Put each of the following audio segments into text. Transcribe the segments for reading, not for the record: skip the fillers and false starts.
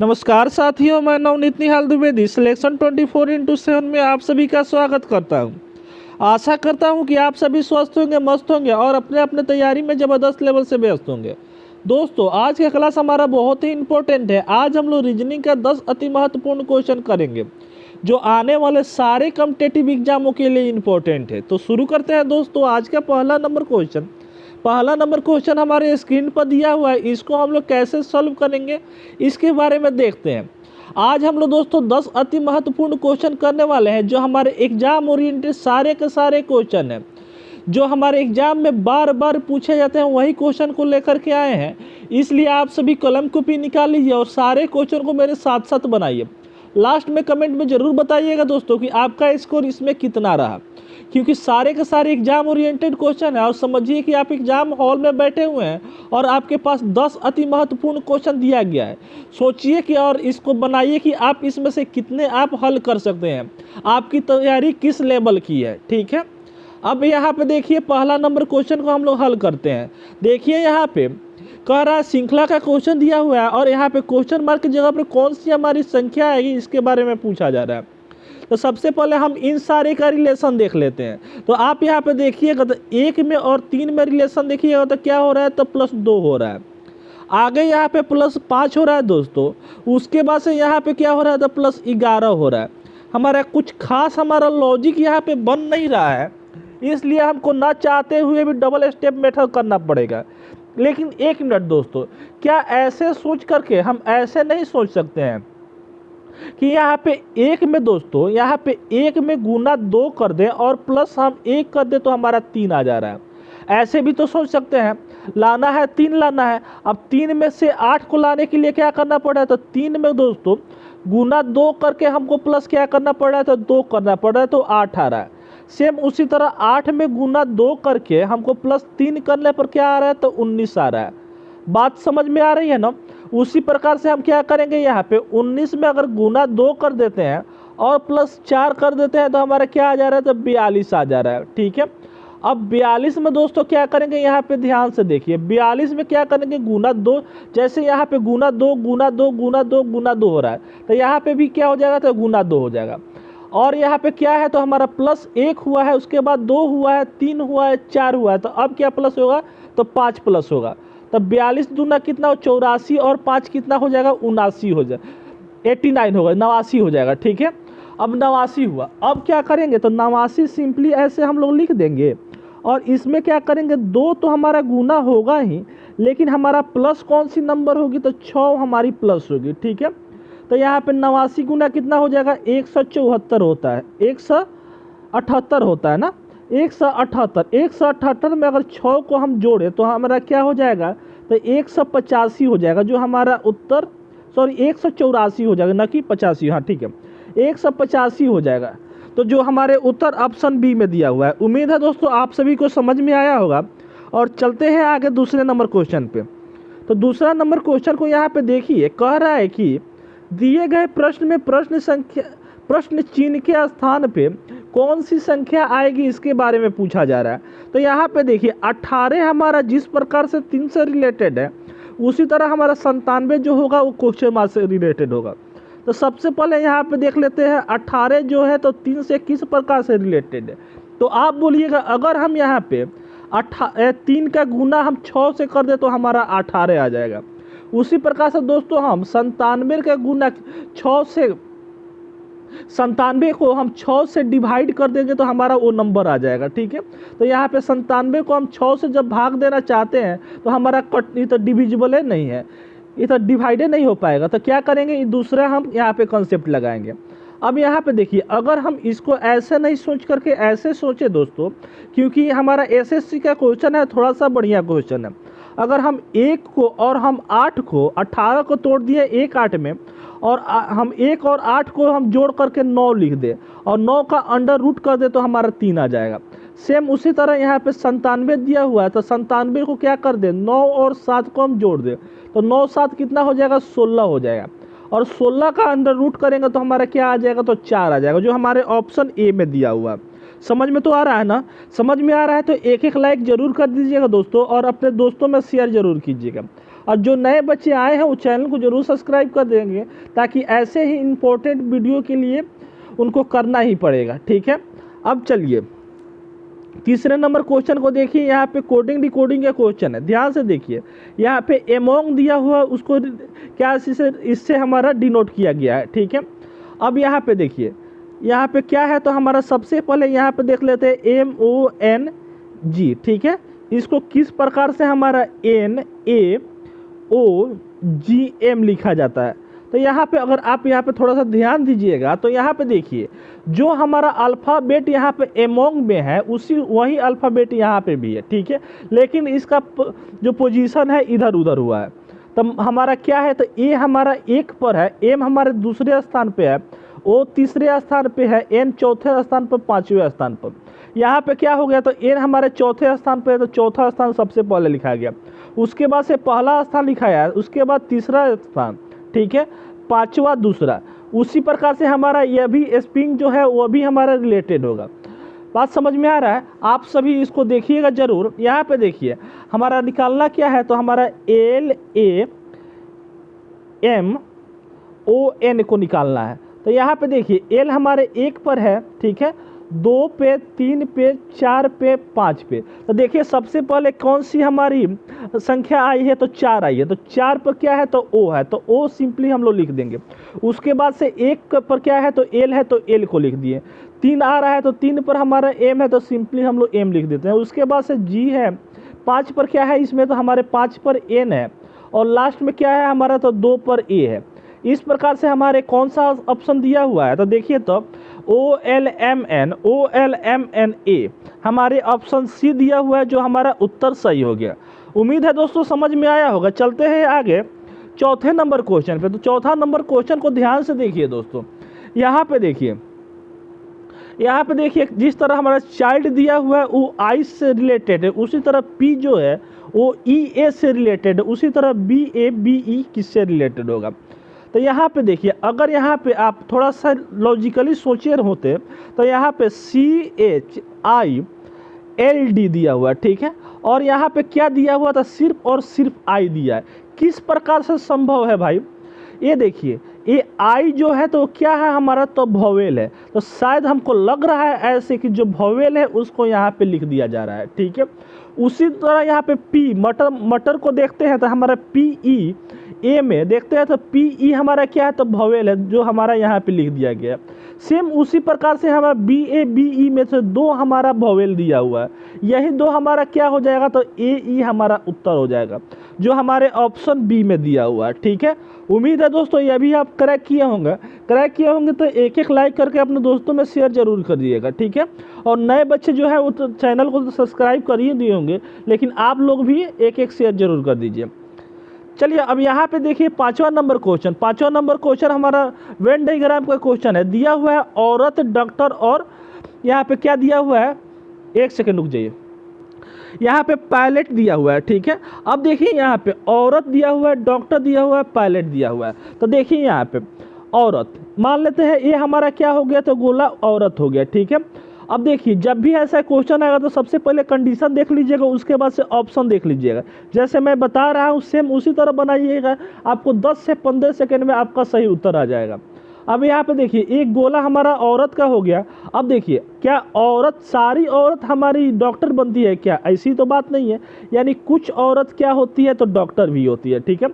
नमस्कार साथियों, मैं नवनीत निहाल द्विवेदी सिलेक्शन 24x7 में आप सभी का स्वागत करता हूं। आशा करता हूं कि आप सभी स्वस्थ होंगे, मस्त होंगे और अपने अपने तैयारी में ज़बरदस्त लेवल से व्यस्त होंगे। दोस्तों, आज का क्लास हमारा बहुत ही इंपॉर्टेंट है। आज हम लोग रीजनिंग का 10 अति महत्वपूर्ण क्वेश्चन करेंगे जो आने वाले सारे कॉम्पिटिटिव एग्जामों के लिए इम्पोर्टेंट है। तो शुरू करते हैं दोस्तों। आज का पहला नंबर क्वेश्चन हमारे स्क्रीन पर दिया हुआ है। इसको हम लोग कैसे सॉल्व करेंगे इसके बारे में देखते हैं। आज हम लोग दोस्तों 10 अति महत्वपूर्ण क्वेश्चन करने वाले हैं जो हमारे एग्जाम ओरिएंटेड सारे के सारे क्वेश्चन हैं जो हमारे एग्जाम में बार बार पूछे जाते हैं। वही क्वेश्चन को लेकर के आए हैं, इसलिए आप सभी कलम कॉपी निकाल लीजिए और सारे क्वेश्चन को मेरे साथ साथ बनाइए। लास्ट में कमेंट में ज़रूर बताइएगा दोस्तों कि आपका स्कोर इसमें कितना रहा, क्योंकि सारे के सारे एग्जाम ओरिएंटेड क्वेश्चन है। और समझिए कि आप एग्जाम हॉल में बैठे हुए हैं और आपके पास 10 अति महत्वपूर्ण क्वेश्चन दिया गया है। सोचिए कि और इसको बनाइए कि आप इसमें से कितने आप हल कर सकते हैं, आपकी तैयारी किस लेवल की है। ठीक है, अब यहाँ पे देखिए पहला नंबर क्वेश्चन को हम लोग हल करते हैं। देखिए यहाँ पे कह रहा है श्रृंखला का क्वेश्चन दिया हुआ है और यहाँ पे क्वेश्चन मार्क की जगह पर कौन सी हमारी संख्या आएगी इसके बारे में पूछा जा रहा है। तो सबसे पहले हम इन सारे का रिलेशन देख लेते हैं। तो आप यहाँ पे देखिएगा तो 1 में और 3 में रिलेशन देखिएगा तो क्या हो रहा है, तो +2 हो रहा है। आगे यहाँ पे +5 हो रहा है दोस्तों। उसके बाद से यहाँ पे क्या हो रहा है, तो +11 हो रहा है। हमारा कुछ खास हमारा लॉजिक यहाँ पे बन नहीं रहा है, इसलिए हमको ना चाहते हुए भी डबल स्टेप मेथड करना पड़ेगा। लेकिन एक मिनट दोस्तों, क्या ऐसे सोच करके हम ऐसे नहीं सोच सकते हैं कि यहाँ पे 1 में दोस्तों, यहाँ पे 1 में गुना 2 कर दें और प्लस हम 1 कर दें तो हमारा 3 आ जा रहा है। ऐसे भी तो सोच सकते हैं। लाना है 3 लाना है। अब 3 में से 8 को लाने के लिए क्या करना पड़ रहा है, तो 3 में दोस्तों गुना 2 करके हमको प्लस क्या करना पड़ रहा है, तो 2 करना पड़ रहा है, तो 8 आ रहा है। सेम उसी तरह 8 में गुना 2 करके हमको +3 करने पर क्या आ रहा है, तो 19 आ रहा है। बात समझ में आ रही है ना। उसी प्रकार से हम क्या करेंगे, यहाँ पे 19 में अगर गुना 2 कर देते हैं और +4 कर देते हैं तो हमारा क्या आ जा रहा है, तो 42 आ जा रहा है। ठीक है, अब 42 में दोस्तों क्या करेंगे, यहाँ पे ध्यान से देखिए 42 में क्या करेंगे, गुना 2। जैसे यहाँ पे गुना 2 गुना 2 गुना 2 गुना 2 हो रहा है, तो यहाँ पे भी क्या हो जाएगा, तो गुना 2 हो जाएगा। और यहाँ पे क्या है, तो हमारा +1 हुआ है, उसके बाद 2 हुआ है, 3 हुआ है, 4 हुआ है, तो अब क्या प्लस होगा, तो 5 प्लस होगा। तब 42 दूना कितना हो, 84 और 5 कितना हो जाएगा, 79 हो जाएगा, 89 होगा, 89 हो जाएगा। ठीक है, अब 89 हुआ। अब क्या करेंगे, तो 89 सिंपली ऐसे हम लोग लिख देंगे और इसमें क्या करेंगे, 2 तो हमारा गुना होगा ही, लेकिन हमारा प्लस कौन सी नंबर होगी, तो 6 हमारी प्लस होगी। ठीक है, तो यहाँ पे 89 गुना कितना हो जाएगा, 174 होता है, 178 होता है ना, 178 में अगर 6 को हम जोड़े तो हमारा क्या हो जाएगा, तो 185 हो जाएगा, जो हमारा उत्तर, सॉरी 184 हो जाएगा, ना कि 85। हाँ ठीक है, 185 हो जाएगा। तो जो हमारे उत्तर ऑप्शन बी में दिया हुआ है। उम्मीद है दोस्तों आप सभी को समझ में आया होगा। और चलते हैं आगे दूसरे नंबर क्वेश्चन पे। तो दूसरा नंबर क्वेश्चन को यहाँ पे देखिए, कह रहा है कि दिए गए प्रश्न में प्रश्न चिन्ह के स्थान पे कौन सी संख्या आएगी इसके बारे में पूछा जा रहा है। तो यहाँ पे देखिए 18 हमारा जिस प्रकार से 3 से रिलेटेड है, उसी तरह हमारा 97 जो होगा वो क्वेश्चन मार्क से रिलेटेड होगा। तो सबसे पहले यहाँ पे देख लेते हैं 18 जो है तो 3 से किस प्रकार से रिलेटेड है। तो आप बोलिएगा अगर हम यहाँ पे 3 का गुना हम 6 से कर दे तो हमारा 18 आ जाएगा। उसी प्रकार से दोस्तों हम 97 का गुना 6 से 97 को हम 6 से डिवाइड कर देंगे तो हमारा वो नंबर आ जाएगा। ठीक है, तो यहाँ पे 97 को हम 6 से जब भाग देना चाहते हैं तो हमारा ये तो डिविजिबल है नहीं है, ये तो डिवाइडे नहीं हो पाएगा। तो क्या करेंगे, ये दूसरा हम यहाँ पे कॉन्सेप्ट लगाएंगे। अब यहाँ पे देखिए अगर हम इसको ऐसे नहीं सोच करके ऐसे सोचे दोस्तों, क्योंकि हमारा एसएससी का क्वेश्चन है, थोड़ा सा बढ़िया क्वेश्चन है। अगर हम 1 को और हम 8 को 18 को तोड़ दिए 1 8 में, और हम 1 और 8 को हम जोड़ करके 9 लिख दें और 9 का अंडर रूट कर दे तो हमारा 3 आ जाएगा। सेम उसी तरह यहाँ पे 97 दिया हुआ है, तो 97 को क्या कर दें, 9 और 7 को हम जोड़ दें तो 9 7 कितना हो जाएगा, 16 हो जाएगा। और 16 का अंडर रूट करेंगे तो हमारा क्या आ जाएगा, तो 4 आ जाएगा, जो हमारे ऑप्शन ए में दिया हुआ है। समझ में तो आ रहा है ना। समझ में आ रहा है तो एक लाइक ज़रूर कर दीजिएगा दोस्तों, और अपने दोस्तों में शेयर ज़रूर कीजिएगा। और जो नए बच्चे आए हैं वो चैनल को जरूर सब्सक्राइब कर देंगे, ताकि ऐसे ही इम्पोर्टेंट वीडियो के लिए उनको करना ही पड़ेगा। ठीक है, अब चलिए तीसरे नंबर क्वेश्चन को देखिए। यहाँ पे कोडिंग डिकोडिंग का क्वेश्चन है, ध्यान से देखिए। यहाँ पे एमोंग दिया हुआ, उसको क्या इससे हमारा डिनोट किया गया है। ठीक है, अब यहाँ पे देखिए यहाँ पे क्या है, तो हमारा सबसे पहले यहाँ पे देख लेते हैं MONG। ठीक है, इसको किस प्रकार से हमारा NAOGM लिखा जाता है। तो यहाँ पे अगर आप यहाँ पे थोड़ा सा ध्यान दीजिएगा तो यहाँ पे देखिए जो हमारा अल्फ़ाबेट यहाँ पे एमोंग में है उसी वही अल्फ़ाबेट यहाँ पे भी है। ठीक है, लेकिन इसका जो पोजीशन है इधर उधर हुआ है। तो हमारा क्या है, तो ए हमारा 1 पर है, एम हमारे दूसरे स्थान पे है, ओ तीसरे स्थान पे है, एन चौथे स्थान पर, 5वें स्थान पर। यहाँ पे क्या हो गया, तो एन हमारे चौथे स्थान पे है, तो चौथा स्थान सबसे पहले लिखा गया। उसके बाद से पहला स्थान लिखाया है, उसके बाद तीसरा स्थान, ठीक है, पांचवा दूसरा। उसी प्रकार से हमारा यह भी स्प्रिंग जो है वो भी हमारा रिलेटेड होगा। बात समझ में आ रहा है? आप सभी इसको देखिएगा जरूर। यहाँ पे देखिए हमारा निकालना क्या है, तो हमारा LAMON को निकालना है। तो यहाँ पे देखिए एल हमारे 1 पर है, ठीक है, 2 पे, 3 पे, 4 पे, 5 पे। तो देखिए सबसे पहले कौन सी हमारी संख्या आई है, तो 4 आई है। तो 4 पर क्या है, तो ओ है, तो ओ सिंपली हम लोग लिख देंगे। उसके बाद से 1 पर क्या है, तो एल है, तो एल को लिख दिए। 3 आ रहा है, तो 3 पर हमारा एम है, तो सिंपली हम लोग एम लिख देते हैं। उसके बाद से जी है, 5 पर क्या है इसमें, तो हमारे 5 पर एन है, और लास्ट में क्या है हमारा, तो 2 पर ए है। इस प्रकार से हमारे कौन सा ऑप्शन दिया हुआ है, तो देखिए तो OLMNA हमारे ऑप्शन सी दिया हुआ है, जो हमारा उत्तर सही हो गया। उम्मीद है दोस्तों समझ में आया होगा। चलते हैं आगे चौथे नंबर क्वेश्चन पे। तो चौथा नंबर क्वेश्चन को ध्यान से देखिए दोस्तों। यहाँ पे देखिए जिस तरह हमारा चाइल्ड दिया हुआ है वो आई से रिलेटेड है, उसी तरह पी जो है वो EA से रिलेटेड है, उसी तरह BE किससे रिलेटेड होगा। तो यहाँ पे देखिए अगर यहाँ पे आप थोड़ा सा लॉजिकली सोचे होते तो यहाँ पे CHILD दिया हुआ है, ठीक है, और यहाँ पे क्या दिया हुआ था, सिर्फ और सिर्फ आई दिया है। किस प्रकार से संभव है भाई, ये देखिए ये आई जो है तो क्या है हमारा, तो वोवेल है। तो शायद हमको लग रहा है ऐसे कि जो वोवेल है उसको यहाँ पे लिख दिया जा रहा है, ठीक है। उसी तरह यहाँ पे पी मटर को देखते हैं तो हमारा PE ए में देखते हैं तो PE हमारा क्या है, तो वोवेल है, जो हमारा यहाँ पे लिख दिया गया। सेम उसी प्रकार से हमारा BE में से 2 हमारा वोवेल दिया हुआ है, यही 2 हमारा क्या हो जाएगा, तो AE हमारा उत्तर हो जाएगा, जो हमारे ऑप्शन बी में दिया हुआ है, ठीक है। उम्मीद है दोस्तों यह भी आप क्रैक किए होंगे तो एक लाइक करके अपने दोस्तों में शेयर जरूर कर दिएगा, ठीक है। और नए बच्चे जो है वो तो चैनल को तो सब्सक्राइब कर ही दिए होंगे, लेकिन आप लोग भी एक शेयर जरूर कर दीजिए। चलिए अब यहाँ पे देखिए पांचवा नंबर क्वेश्चन हमारा वेन डायग्राम का क्वेश्चन है। दिया हुआ है औरत, डॉक्टर, और यहाँ पे क्या दिया हुआ है, एक सेकंड रुक जाइए, यहाँ पे पायलट दिया हुआ है, ठीक है। अब देखिए यहाँ पे औरत दिया हुआ है, डॉक्टर दिया हुआ है, पायलट दिया हुआ है। तो देखिए यहाँ पे औरत मान लेते हैं, ये हमारा क्या हो गया, तो गोला औरत हो गया, ठीक है। अब देखिए जब भी ऐसा क्वेश्चन आएगा तो सबसे पहले कंडीशन देख लीजिएगा, उसके बाद से ऑप्शन देख लीजिएगा। जैसे मैं बता रहा हूँ सेम उसी तरह बनाइएगा, आपको 10 से 15 सेकंड में आपका सही उत्तर आ जाएगा। अब यहाँ पे देखिए एक गोला हमारा औरत का हो गया। अब देखिए क्या सारी औरत हमारी डॉक्टर बनती है क्या, ऐसी तो बात नहीं है। यानी कुछ औरत क्या होती है, तो डॉक्टर भी होती है, ठीक है,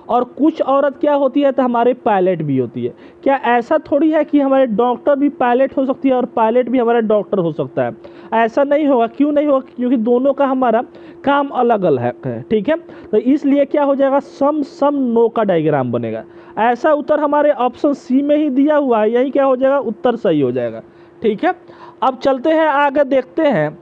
और कुछ औरत क्या होती है, तो हमारे पायलट भी होती है। क्या ऐसा थोड़ी है कि हमारे डॉक्टर भी पायलट हो सकती है और पायलट भी हमारा डॉक्टर हो सकता है, ऐसा नहीं होगा। क्यों नहीं होगा, क्योंकि दोनों का हमारा काम अलग अलग है, ठीक है। तो इसलिए क्या हो जाएगा, सम नो का डायग्राम बनेगा। ऐसा उत्तर हमारे ऑप्शन सी में ही दिया हुआ है, यही क्या हो जाएगा, उत्तर सही हो जाएगा, ठीक है। अब चलते हैं आगे, देखते हैं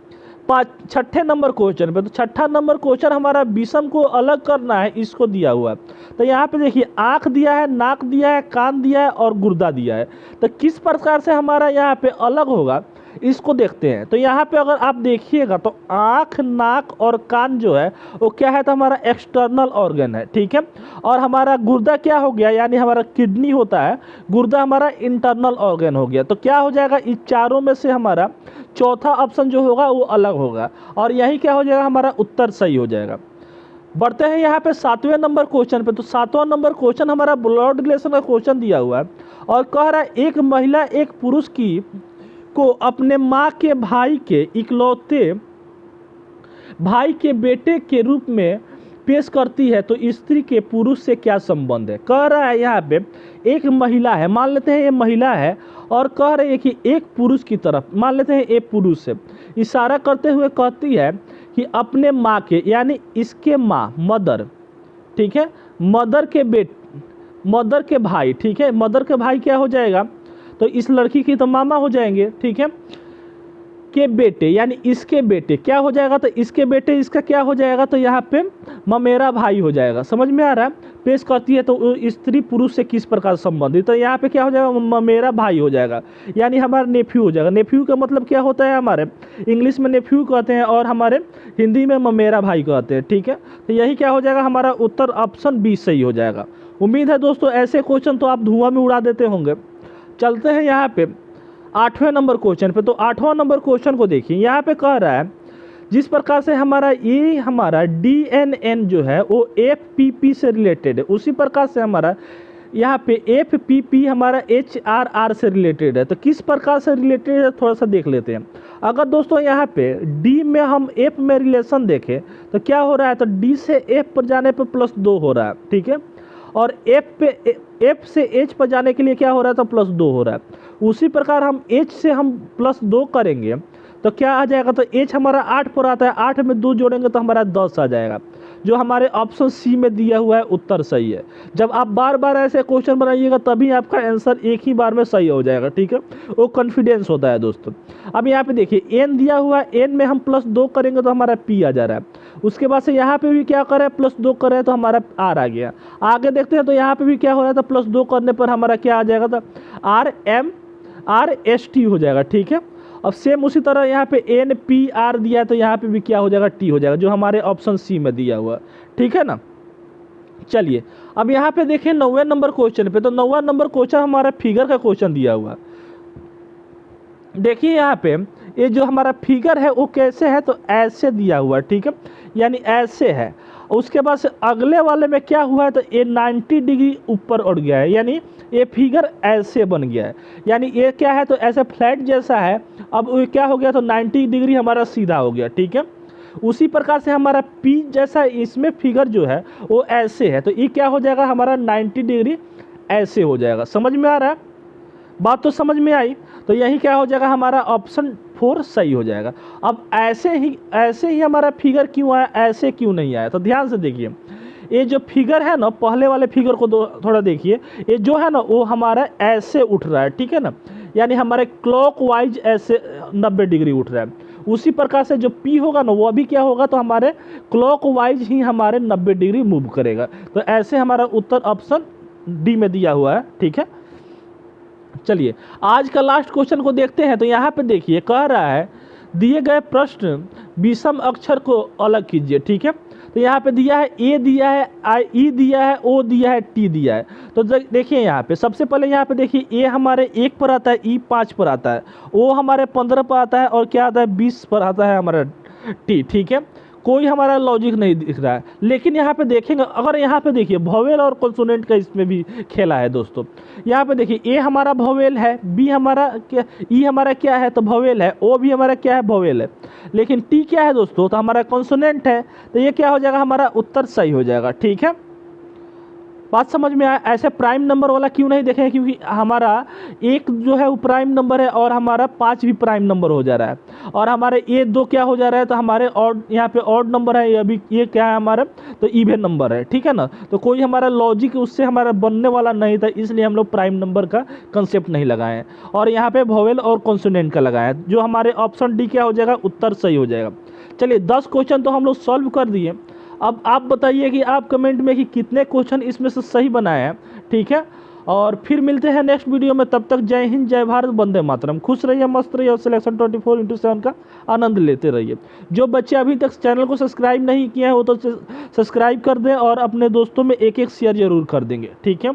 छठे नंबर क्वेश्चन पे। तो छठा नंबर क्वेश्चन हमारा विषम को अलग करना है, इसको दिया हुआ है। तो यहाँ पे देखिए आँख दिया है, नाक दिया है, कान दिया है और गुर्दा दिया है। तो किस प्रकार से हमारा यहाँ पे अलग होगा, इसको देखते हैं। तो यहाँ पे अगर आप देखिएगा तो आँख, नाक और कान जो है वो क्या है, तो हमारा एक्सटर्नल ऑर्गन है, ठीक है। और हमारा गुर्दा क्या हो गया, यानी हमारा किडनी होता है, गुर्दा हमारा इंटरनल ऑर्गन हो गया। तो क्या हो जाएगा, इस चारों में से हमारा चौथा ऑप्शन जो होगा वो अलग होगा, और यही क्या हो जाएगा, हमारा उत्तर सही हो जाएगा। बढ़ते हैं यहाँ पे 7वें नंबर क्वेश्चन पे। तो 7वां नंबर क्वेश्चन हमारा ब्लड रिलेशन का क्वेश्चन दिया हुआ है और कह रहा है एक महिला एक पुरुष की को अपने माँ के भाई के इकलौते भाई के बेटे के रूप में पेश करती है तो स्त्री के पुरुष से क्या संबंध है। कह रहा है यहाँ पे एक महिला है, मान लेते हैं ये महिला है, और कह रही है कि एक पुरुष की तरफ, मान लेते हैं एक पुरुष है, इशारा करते हुए कहती है कि अपने माँ के, यानी इसके माँ मदर, ठीक है, मदर के भाई, ठीक है, मदर के भाई क्या हो जाएगा, तो इस लड़की की तो मामा हो जाएंगे, ठीक है, के बेटे, यानी इसके बेटे क्या हो जाएगा, तो इसके बेटे इसका क्या हो जाएगा, तो यहाँ पे ममेरा भाई हो जाएगा। समझ में आ रहा है। पेश करती है तो स्त्री पुरुष से किस प्रकार संबंधित, तो यहाँ पे क्या हो जाएगा, ममेरा भाई हो जाएगा, यानी हमारा नेफ्यू हो जाएगा। नेफ्यू का मतलब क्या होता है, हमारे इंग्लिश में नेफ्यू कहते हैं और हमारे हिंदी में ममेरा भाई कहते हैं, ठीक है। तो यही क्या हो जाएगा, हमारा उत्तर ऑप्शन बी सही हो जाएगा। उम्मीद है दोस्तों ऐसे क्वेश्चन तो आप धुआं में उड़ा देते होंगे। चलते हैं यहाँ पे 8वें नंबर क्वेश्चन पे। तो 8वां नंबर क्वेश्चन को देखिए, यहाँ पे कह रहा है जिस प्रकार से हमारा DNN जो है वो FPP से रिलेटेड है, उसी प्रकार से हमारा यहाँ पे FPP हमारा HRR से रिलेटेड है। तो किस प्रकार से रिलेटेड है थोड़ा सा देख लेते हैं। अगर दोस्तों यहाँ पे D में हम F में रिलेशन देखें तो क्या हो रहा है, तो D से F पर जाने पर +2 हो रहा है, ठीक है, और F से H पर जाने के लिए क्या हो रहा है, तो +2 हो रहा है। उसी प्रकार हम H से हम +2 करेंगे तो क्या आ जाएगा, तो H हमारा 8 पर आता है, 8 में 2 जोड़ेंगे तो हमारा 10 आ जाएगा, जो हमारे ऑप्शन सी में दिया हुआ है उत्तर सही है। जब आप बार बार ऐसे क्वेश्चन बनाइएगा तभी आपका आंसर एक ही बार में सही हो जाएगा, ठीक है, वो कॉन्फिडेंस होता है दोस्तों। अब यहाँ पे देखिए n दिया हुआ है, n में हम +2 करेंगे तो हमारा p आ जा रहा है। उसके बाद से यहाँ पे भी क्या करें, +2 करें तो हमारा r आ गया। आगे देखते हैं तो यहाँ पे भी क्या हो रहा था, +2 करने पर हमारा क्या आ जाएगा, तो RMRST हो जाएगा, ठीक है। अब सेम उसी तरह यहाँ पे NPR दिया है तो यहाँ पे भी क्या हो जाएगा, T हो जाएगा, जो हमारे ऑप्शन सी में दिया हुआ, ठीक है ना। चलिए अब यहाँ पे देखें 9वें नंबर क्वेश्चन पे। तो 9वां नंबर क्वेश्चन हमारा फिगर का क्वेश्चन दिया हुआ। देखिए यहाँ पे ये जो हमारा फिगर है वो कैसे है, तो ऐसे दिया हुआ, ठीक है, यानी ऐसे है। उसके बाद से अगले वाले में क्या हुआ है, तो ये 90 डिग्री ऊपर उठ गया है, यानी ये फिगर ऐसे बन गया है, यानी ये क्या है, तो ऐसे फ्लैट जैसा है। अब ये क्या हो गया, तो 90 डिग्री हमारा सीधा हो गया, ठीक है। उसी प्रकार से हमारा पी जैसा इसमें फिगर जो है वो ऐसे है, तो ये क्या हो जाएगा, हमारा 90 डिग्री ऐसे हो जाएगा। समझ में आ रहा है, बात तो समझ में आई। तो यही क्या हो जाएगा, हमारा ऑप्शन 4 सही हो जाएगा। अब ऐसे ही हमारा फिगर क्यों आया, ऐसे क्यों नहीं आया, तो ध्यान से देखिए। ये जो फिगर है ना, पहले वाले फिगर को थोड़ा देखिए, ये जो है ना वो हमारा ऐसे उठ रहा है, ठीक है ना, यानी हमारे क्लॉकवाइज ऐसे 90 डिग्री उठ रहा है। उसी प्रकार से जो पी होगा ना वो भी क्या होगा, तो हमारे क्लॉकवाइज ही हमारे 90 डिग्री मूव करेगा। तो ऐसे हमारा उत्तर ऑप्शन डी में दिया हुआ है, ठीक है। चलिए आज का लास्ट क्वेश्चन को देखते हैं। तो यहाँ पे देखिए कह रहा है दिए गए प्रश्न विषम अक्षर को अलग कीजिए, ठीक है। तो यहाँ पे दिया है ए दिया है, ई दिया है, ओ दिया है, टी दिया है। तो देखिए यहाँ पे सबसे पहले यहाँ पे देखिए ए हमारे 1 पर आता है, ई 5 पर आता है, ओ हमारे 15 पर आता है, और क्या आता है 20 पर आता है हमारा टी, ठीक है। कोई हमारा लॉजिक नहीं दिख रहा है। लेकिन यहाँ पे देखेंगे, अगर यहाँ पे देखिए वोवेल और कॉन्सोनेंट का इसमें भी खेला है दोस्तों। यहाँ पे देखिए ए हमारा वोवेल है, बी हमारा क्या, ई हमारा क्या है, तो वोवेल है, ओ भी हमारा क्या है, वोवेल है। लेकिन टी क्या है दोस्तों, तो हमारा कॉन्सोनेंट है। तो ये क्या हो जाएगा, हमारा उत्तर सही हो जाएगा, ठीक है। बात समझ में आया। ऐसे प्राइम नंबर वाला क्यों नहीं देखें, क्योंकि हमारा 1 जो है वो प्राइम नंबर है और हमारा 5 भी प्राइम नंबर हो जा रहा है, और हमारे ये 2 क्या हो जा रहा है, तो हमारे ऑड, यहाँ पे ऑड नंबर है, ये अभी ये क्या है हमारा, तो इवन नंबर है, ठीक है ना। तो कोई हमारा लॉजिक उससे हमारा बनने वाला नहीं था, इसलिए हम लोग प्राइम नंबर का कंसेप्ट नहीं लगाए हैं, और यहाँ पे वोवेल और कॉन्सोनेंट का लगाए हैं, जो हमारे ऑप्शन डी क्या हो जाएगा, उत्तर सही हो जाएगा। चलिए 10 क्वेश्चन तो हम लोग सॉल्व कर दिए। अब आप बताइए कि आप कमेंट में कि कितने क्वेश्चन इसमें से सही बनाए हैं, ठीक है। और फिर मिलते हैं नेक्स्ट वीडियो में। तब तक जय हिंद, जय भारत, वंदे मातरम। खुश रहिए, मस्त रहिए और सिलेक्शन 24/7 का आनंद लेते रहिए। जो बच्चे अभी तक चैनल को सब्सक्राइब नहीं किए हैं वो तो सब्सक्राइब कर दें, और अपने दोस्तों में एक शेयर जरूर कर देंगे, ठीक है।